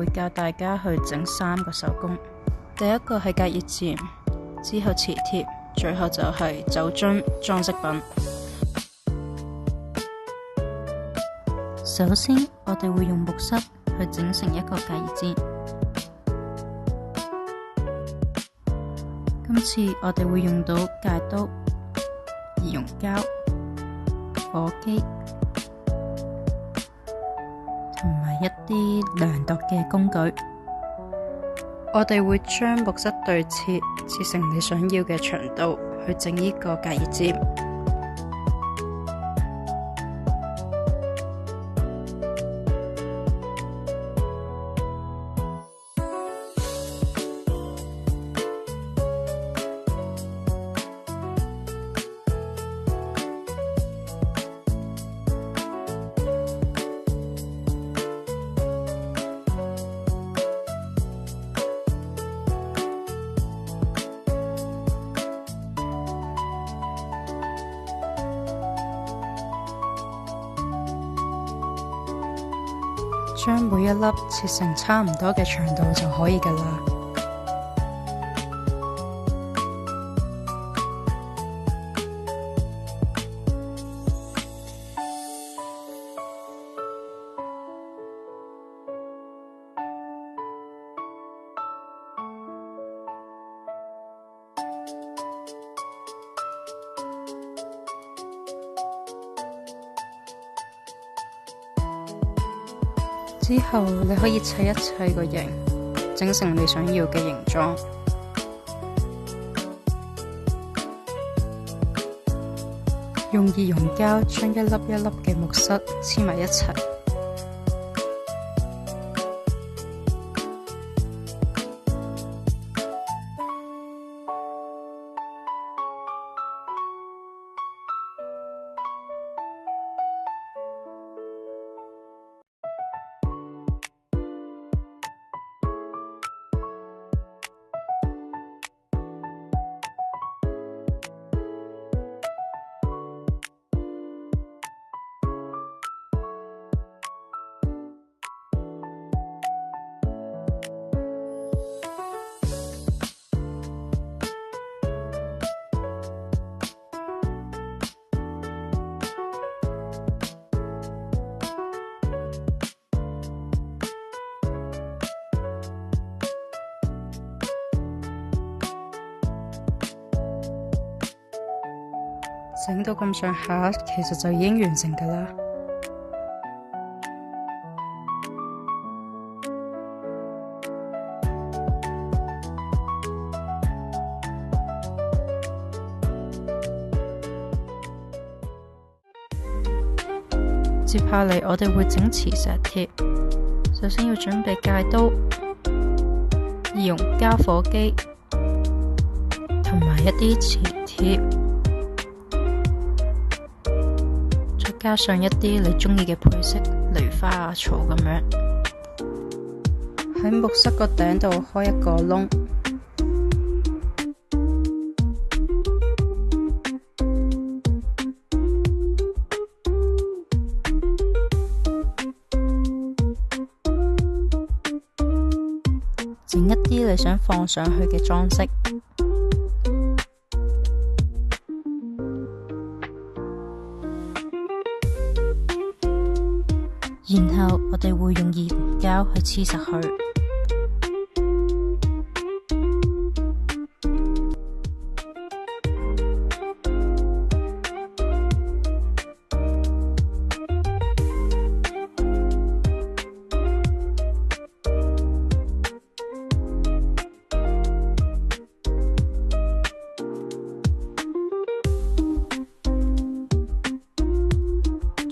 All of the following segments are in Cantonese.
會教大家去整3個手工。第一個係隔熱墊，之後磁貼，最後就係酒樽裝飾品。首先，我哋會用木塞去整成一個隔熱墊。今次我哋會用到戒刀、易溶膠、火機同埋一啲量度嘅工具。我哋會將木塞對切成你想要嘅長度，去整呢個隔熱墊。將每一粒切成差唔多嘅長度就可以㗎喇。之後你可以砌一砌個形，整成你想要嘅形狀。用易溶膠將一粒一粒嘅木塞黐埋一齊。整到咁上下，其實就已經完成㗎喇。接下嚟我哋會整磁石貼，首先要準備戒刀、易溶膠火機同埋一啲磁貼。加上一啲你鍾意嘅配色，例如花啊、草咁樣。喺木塞個頂度開一個窿，整一啲你想放上去嘅裝飾。然後我哋會用易溶膠去黐實佢。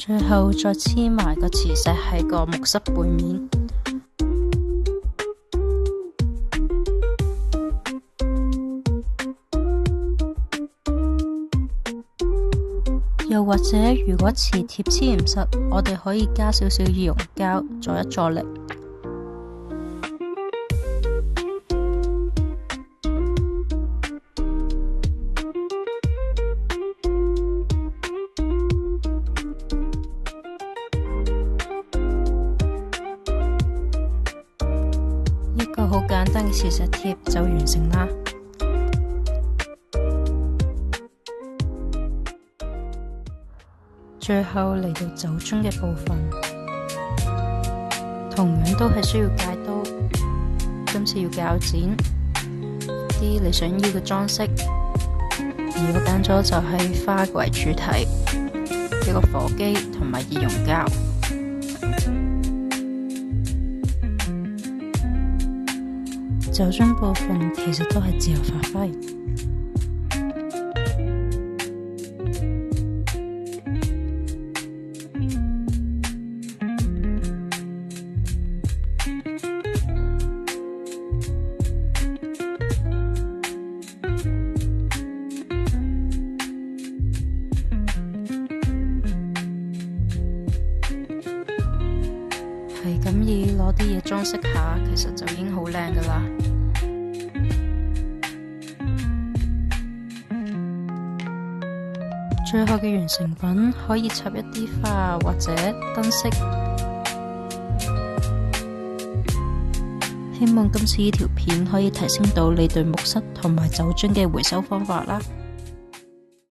最後再黐埋個磁石喺個木塞背面。又或者如果磁貼黐唔實，我哋可以加少少易溶膠助一助力。個好簡單嘅磁石貼就完成啦。最後嚟到酒樽嘅部分，同樣都係需要戒刀，今次要鉸剪啲你想要嘅裝飾，而我揀咗就係花為主體，一個火機同埋易溶膠。酒樽部分其實都係自由發揮。係咁以攞啲嘢裝飾下，其實就已經好靚㗎喇。最後嘅完成品可以插一啲花或者燈飾。希望今次呢條片可以提升到你對木塞同埋酒樽嘅回收方法啦。